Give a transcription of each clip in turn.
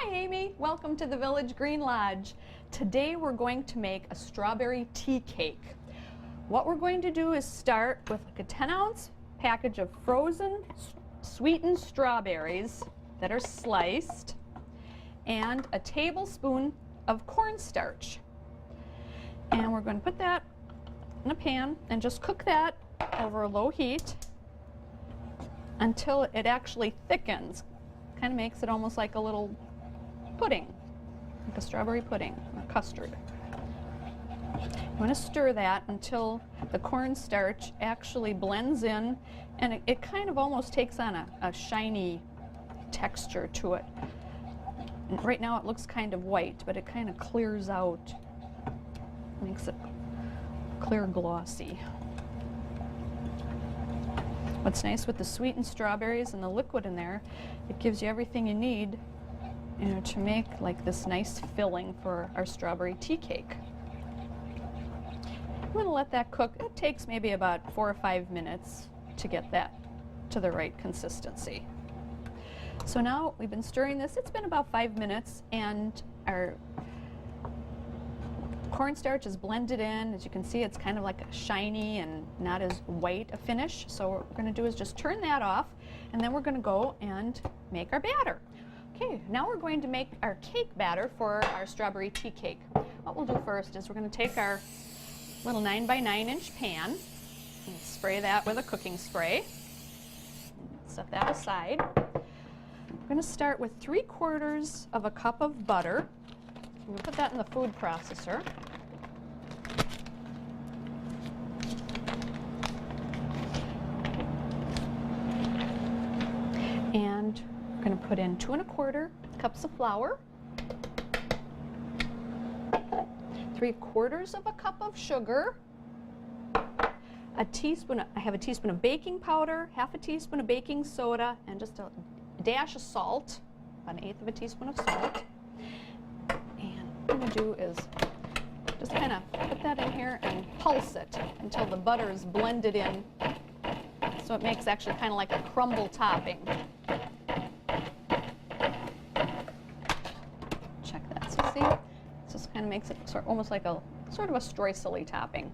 Hi Amy, welcome to the Village Green Lodge. Today we're going to make a strawberry tea cake. What we're going to do is start with like a 10-ounce package of frozen sweetened strawberries that are sliced and a tablespoon of cornstarch. And we're going to put that in a pan and just cook that over a low heat until it actually thickens. Kind of makes it almost like a little pudding, like a strawberry pudding or custard. You want to stir that until the cornstarch actually blends in and it kind of almost takes on a shiny texture to it. And right now it looks kind of white, but it kind of clears out, makes it clear glossy. What's nice with the sweetened strawberries and the liquid in there, it gives you everything you need, to make like this nice filling for our strawberry tea cake. I'm going to let that cook. It takes maybe about 4 or 5 minutes to get that to the right consistency. So now we've been stirring this. It's been about 5 minutes and our cornstarch is blended in. As you can see, it's kind of like a shiny and not as white a finish. So what we're going to do is just turn that off, and then we're going to go and make our batter. Okay, now we're going to make our cake batter for our strawberry tea cake. What we'll do first is we're going to take our little 9x9 inch pan and spray that with a cooking spray. Set that aside. We're going to start with 3/4 of a cup of butter. I'm going to put that in the food processor. And we're going to put in 2 1/4 cups of flour, 3/4 of a cup of sugar, a teaspoon, I have a teaspoon of baking powder, 1/2 teaspoon of baking soda, and just a dash of salt, about 1/8 of a teaspoon of salt. And what I'm going to do is just kind of put that in here and pulse it until the butter is blended in, so it makes actually kind of like a crumble topping. Check that, so see? It just kind of makes it almost like a sort of a streusel-y topping.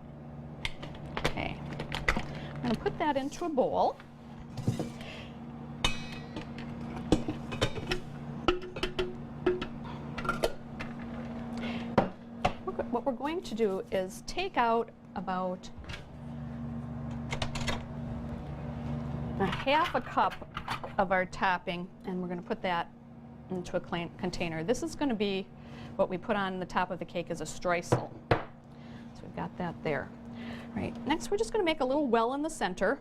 Okay, I'm going to put that into a bowl. What we're going to do is take out about 1/2 cup of our topping, and we're going to put that into a container. This is going to be what we put on the top of the cake as a streusel. So we've got that there. All right, next we're just going to make a little well in the center.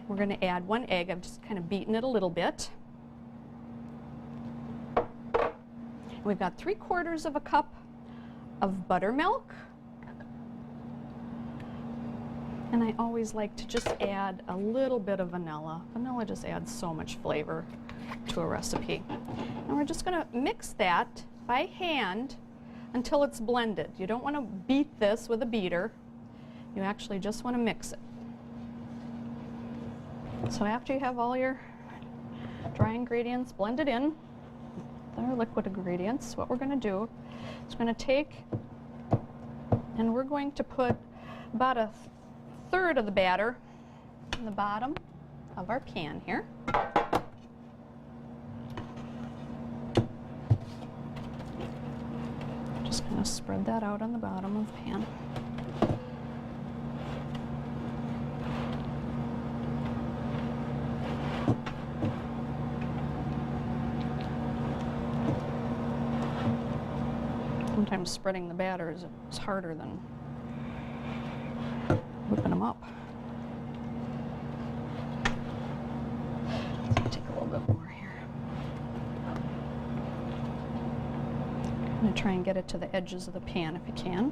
We're going to add 1 egg. I've just kind of beaten it a little bit. And we've got 3/4 of a cup of buttermilk. And I always like to just add a little bit of vanilla. Vanilla just adds so much flavor to a recipe. And we're just going to mix that by hand until it's blended. You don't want to beat this with a beater. You actually just want to mix it. So after you have all your dry ingredients blended in, our liquid ingredients, what we're going to do is we're going to take and we're going to put about 1/3 of the batter in the bottom of our pan here. Just going to spread that out on the bottom of the pan. Sometimes spreading the batter is harder than whipping them up. So take a little bit more here. I'm going to try and get it to the edges of the pan if you can.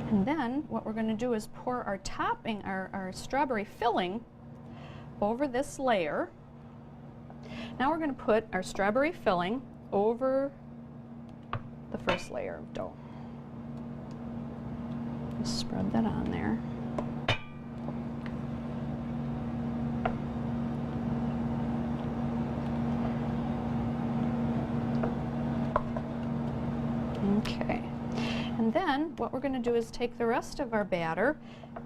And then what we're going to do is pour our topping, our strawberry filling, over this layer. Now we're going to put our strawberry filling over the first layer of dough. Just spread that on there. Okay, and then what we're going to do is take the rest of our batter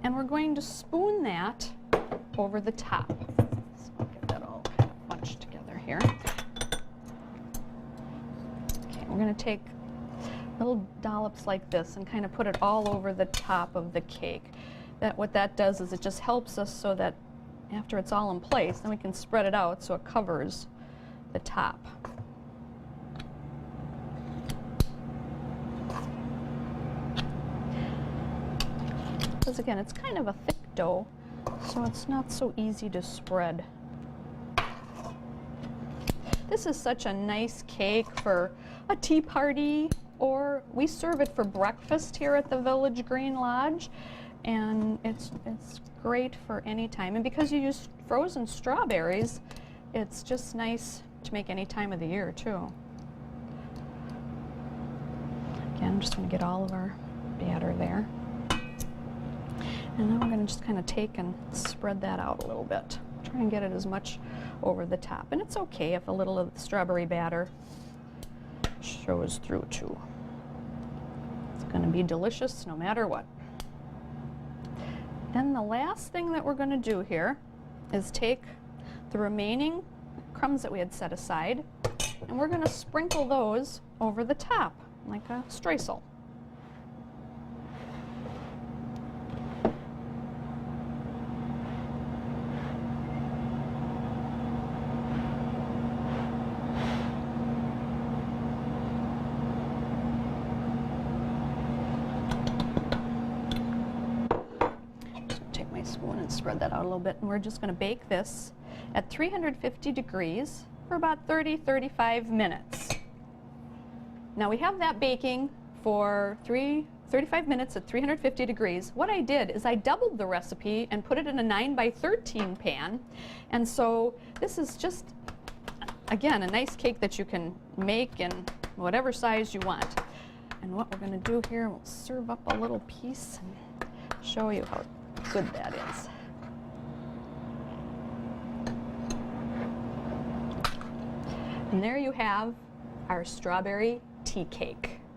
and we're going to spoon that over the top. So I'll get that all kind of bunched together here. Okay, we're going to take little dollops like this and kind of put it all over the top of the cake. What that does is it just helps us so that after it's all in place, then we can spread it out so it covers the top. Because again, it's kind of a thick dough, so it's not so easy to spread. This is such a nice cake for a tea party, or we serve it for breakfast here at the Village Green Lodge, and it's great for any time. And because you use frozen strawberries, it's just nice to make any time of the year too. Again, I'm just going to get all of our batter there. And then we're going to just kind of take and spread that out a little bit. Try and get it as much over the top. And it's okay if a little of the strawberry batter shows through too. It's going to be delicious no matter what. Then the last thing that we're going to do here is take the remaining crumbs that we had set aside, and we're going to sprinkle those over the top like a streusel. Spoon and spread that out a little bit, and we're just going to bake this at 350 degrees for about 30-35 minutes. Now we have that baking for 35 minutes at 350 degrees. What I did is I doubled the recipe and put it in a 9x13 pan, and so this is just, again, a nice cake that you can make in whatever size you want. And what we're going to do here, we'll serve up a little piece and show you how good that is. And there you have our strawberry tea cake.